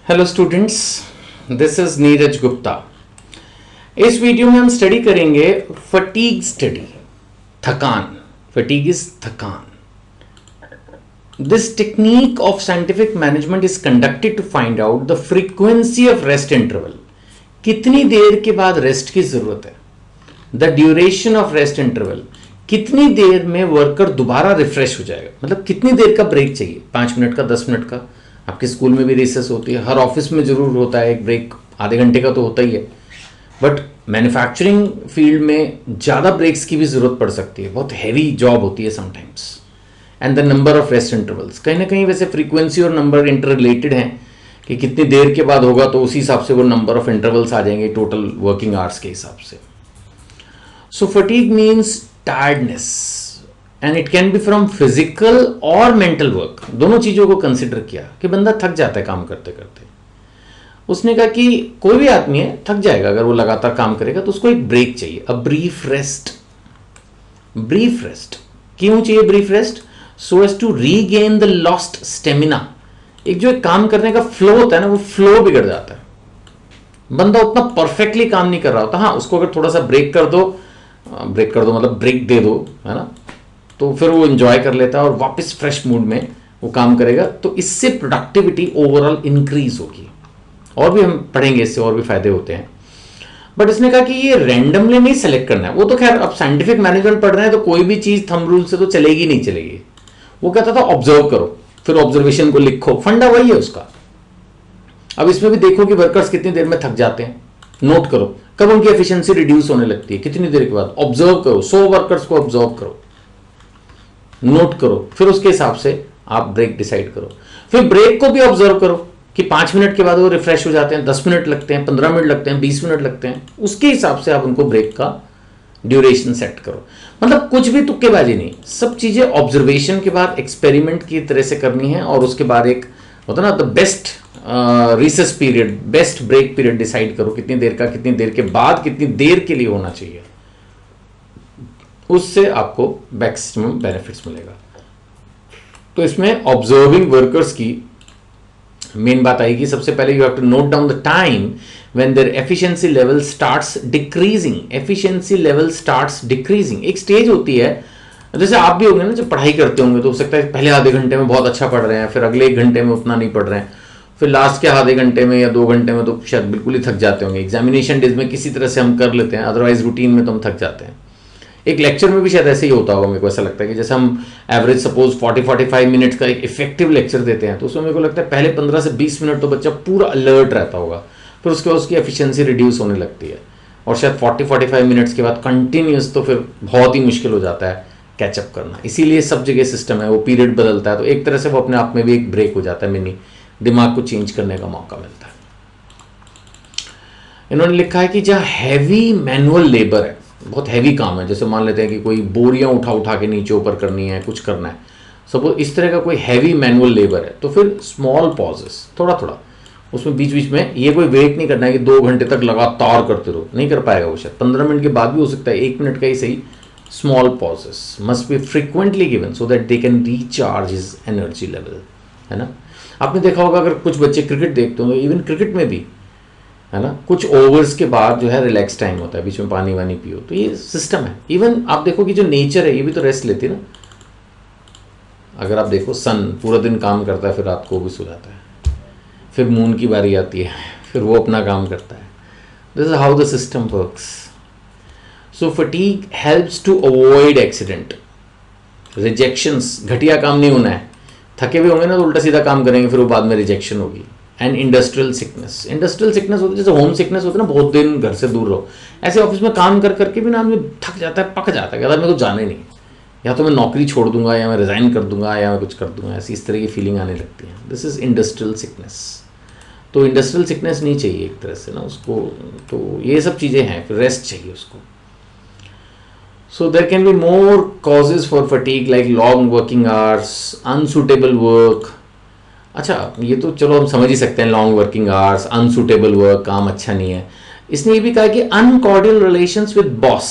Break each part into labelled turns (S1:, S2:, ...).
S1: Hello students, this is Neeraj Gupta. इस video में हम स्टडी करेंगे फटीग स्टडी, थकान। फटीग इज थकान। This technique of scientific management is conducted to find out the frequency of rest interval. कितनी देर के बाद रेस्ट की जरूरत है, the duration of rest interval, कितनी देर में वर्कर दोबारा रिफ्रेश हो जाएगा, मतलब कितनी देर का ब्रेक चाहिए, 5 मिनट का, 10 मिनट का। आपके स्कूल में भी रिसेस होती है, हर ऑफिस में जरूर होता है एक ब्रेक, आधे घंटे का तो होता ही है। बट मैन्युफैक्चरिंग फील्ड में ज़्यादा ब्रेक्स की भी ज़रूरत पड़ सकती है, बहुत हैवी जॉब होती है sometimes. And the number of rest intervals, कहीं ना कहीं वैसे फ्रीक्वेंसी और नंबर इंटर रिलेटेड हैं कि कितनी देर के बाद होगा तो उसी हिसाब से वो नंबर ऑफ इंटरवल्स आ जाएंगे टोटल वर्किंग आवर्स के हिसाब से। So fatigue means tiredness and it can be from physical और मेंटल वर्क, दोनों चीज़ों को कंसिडर किया कि बंदा थक जाता है काम करते करते। उसने कहा कि कोई भी आदमी है थक जाएगा अगर वो लगातार काम करेगा, तो उसको एक ब्रेक चाहिए, a brief rest. Brief rest क्यों चाहिए? Brief rest so as to regain the lost stamina. एक जो एक काम करने का फ्लो होता है ना, वो फ्लो बिगड़ जाता है, बंदा उतना परफेक्टली काम नहीं कर रहा होता। हाँ, उसको अगर थोड़ा सा ब्रेक कर दो मतलब ब्रेक दे दो, है ना, तो फिर वो एंजॉय कर लेता है और वापस फ्रेश मूड में वो काम करेगा, तो इससे प्रोडक्टिविटी ओवरऑल इंक्रीज होगी। और भी हम पढ़ेंगे, इससे और भी फायदे होते हैं। बट इसने कहा कि ये रैंडमली नहीं सेलेक्ट करना है। वो तो खैर अब साइंटिफिक मैनेजमेंट पढ़ रहे हैं तो कोई भी चीज थंब रूल से तो चलेगी नहीं चलेगी। वो कहता था ऑब्जर्व करो, फिर ऑब्जर्वेशन को लिखो, फंडा वही है उसका। अब इसमें भी देखो कि वर्कर्स कितनी देर में थक जाते हैं, नोट करो कब उनकी एफिशिएंसी रिड्यूस होने लगती है, कितनी देर के बाद। ऑब्जर्व करो, 100 वर्कर्स को ऑब्जर्व करो, नोट करो, फिर उसके हिसाब से आप ब्रेक डिसाइड करो। फिर ब्रेक को भी ऑब्जर्व करो कि 5 मिनट के बाद वो रिफ्रेश हो जाते हैं, 10 मिनट लगते हैं, 15 मिनट लगते हैं, 20 मिनट लगते हैं, उसके हिसाब से आप उनको ब्रेक का ड्यूरेशन सेट करो। मतलब कुछ भी तुक्केबाजी नहीं, सब चीजें ऑब्जर्वेशन के बाद एक्सपेरिमेंट की तरह से करनी है। और उसके बाद एक होता ना, the best recess period, best break period decide करो, कितनी देर का, कितनी देर के बाद, कितनी देर के लिए होना चाहिए, उससे आपको मैक्सिमम बेनिफिट्स मिलेगा। तो इसमें ऑब्जर्विंग वर्कर्स की मेन बात आएगी। सबसे पहले you have to note down the time when there efficiency level starts decreasing. Efficiency level starts decreasing, एक स्टेज होती है, जैसे आप भी होंगे ना, जब पढ़ाई करते होंगे तो हो सकता है पहले आधे घंटे में बहुत अच्छा पढ़ रहे हैं, फिर अगले 1 घंटे में उतना नहीं पढ़ रहे हैं, फिर लास्ट के आधे घंटे में या 2 घंटे में तो शायद बिल्कुल ही थक जाते होंगे। एग्जामिनेशन डेज में किसी तरह से हम कर लेते हैं, अदरवाइज रूटीन में तो हम थक जाते हैं। एक लेक्चर में भी शायद ऐसे ही होता होगा, मेरे को ऐसा लगता है कि जैसे हम एवरेज सपोज 40-45 मिनट्स का एक इफेक्टिव लेक्चर देते हैं, तो उसमें मेरे को लगता है पहले 15 से 20 मिनट तो बच्चा पूरा अलर्ट रहता होगा, फिर उसके बाद उसकी एफिशिएंसी रिड्यूस होने लगती है, और शायद 40-45 मिनट्स के बाद कंटिन्यूस तो फिर बहुत ही मुश्किल हो जाता है कैचअप करना। इसीलिए सब जगह सिस्टम है, वो पीरियड बदलता है, तो एक तरह से वो अपने आप में भी एक ब्रेक हो जाता है, मिनी दिमाग को चेंज करने का मौका मिलता है। इन्होंने लिखा है कि जहाँ हैवी मैनुअल लेबर है, बहुत हैवी काम है, जैसे मान लेते हैं कि कोई बोरियां उठा उठा के नीचे ऊपर करनी है, कुछ करना है, सपोज इस तरह का कोई हैवी मैनुअल लेबर है, तो फिर स्मॉल पॉजेस, थोड़ा थोड़ा उसमें बीच बीच में, ये कोई वेट नहीं करना है कि 2 घंटे तक लगातार करते रहो, नहीं कर पाएगा वो। शायद 15 मिनट के बाद भी हो सकता है, 1 मिनट का ही सही। Small pauses must be frequently given so that they can recharge his energy level, है ना। आपने देखा होगा अगर कुछ बच्चे क्रिकेट देखते होंगे, इवन क्रिकेट में भी, है ना, कुछ ओवर्स के बाद जो है रिलैक्स टाइम होता है, बीच में पानी वानी पियो, तो ये सिस्टम है। इवन आप देखो कि जो नेचर है ये भी तो रेस्ट लेती है ना। अगर आप देखो सन पूरा दिन काम करता है, फिर रात को भी सो जाता है, फिर मून की बारी आती है, फिर वो अपना काम करता है। This is how the system works. So fatigue helps to avoid accident, rejections, घटिया काम नहीं होना है। थके हुए होंगे ना तो उल्टा सीधा काम करेंगे, फिर वो बाद में रिजेक्शन होगी। And industrial sickness, industrial sickness होती है जैसे होम सिकनेस होती है ना, बहुत दिन घर से दूर रहो, ऐसे ऑफिस में काम कर करके भी ना आदमी थक जाता है, पक जाता है, कहता है मेरे को जाना ही नहीं, या तो मैं नौकरी छोड़ दूंगा, या मैं रिजाइन कर दूंगा, या मैं कुछ कर दूंगा, ऐसी इस तरह की फीलिंग आने लगती है। This is industrial sickness. तो इंडस्ट्रियल सिकनेस नहीं चाहिए एक तरह से ना उसको, तो ये सब चीज़ें हैं, फिर रेस्ट चाहिए उसको। So there can be more causes for fatigue like long working hours, unsuitable work. अच्छा, ये तो चलो हम समझ ही सकते हैं, long working hours, unsuitable work, काम अच्छा नहीं है। इसने ये भी कहा कि अनकॉर्डियल रिलेशंस विद बॉस,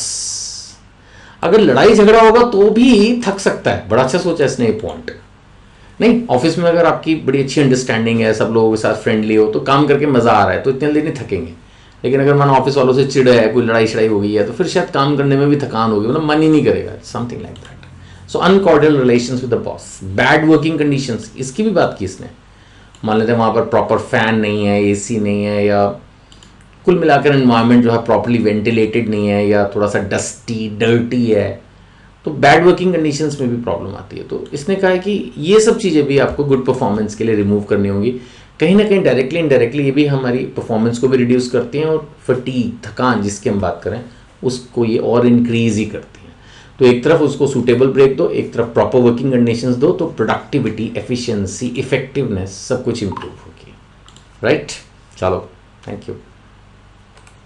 S1: अगर लड़ाई झगड़ा होगा तो भी थक सकता है। बड़ा अच्छा सोचा इसने ये पॉइंट नहीं, ऑफिस में अगर आपकी बड़ी अच्छी अंडरस्टैंडिंग है, सब लोगों के साथ फ्रेंडली हो, तो काम करके मज़ा आ रहा है, तो इतने जल्दी नहीं थकेंगे। लेकिन अगर मानो ऑफिस वालों से चिढ़ है, कोई लड़ाई शड़ाई हो गई है, तो फिर शायद काम करने में भी थकान होगी, मतलब मन ही नहीं करेगा, something like that. So uncordial relations with the boss, bad working conditions, इसकी भी बात की इसने। मान लेते हैं वहाँ पर प्रॉपर फैन नहीं है, एसी नहीं है, या कुल मिलाकर एनवायरनमेंट जो है प्रॉपर्ली वेंटिलेटेड नहीं है, या थोड़ा सा डस्टी डर्टी है, तो बैड वर्किंग कंडीशंस में भी प्रॉब्लम आती है। तो इसने कहा है कि ये सब चीज़ें भी आपको गुड परफॉर्मेंस के लिए रिमूव करनी होंगी। कहीं ना कहीं डायरेक्टली इनडायरेक्टली ये भी हमारी परफॉर्मेंस को भी रिड्यूस करती हैं, और फटीग, थकान जिसकी हम बात करें, उसको ये और इंक्रीज ही करती हैं। तो एक तरफ उसको सूटेबल ब्रेक दो, एक तरफ प्रॉपर वर्किंग कंडीशंस दो, तो प्रोडक्टिविटी, एफिशिएंसी, इफेक्टिवनेस सब कुछ इंप्रूव होगी। राइट, चलो, थैंक यू।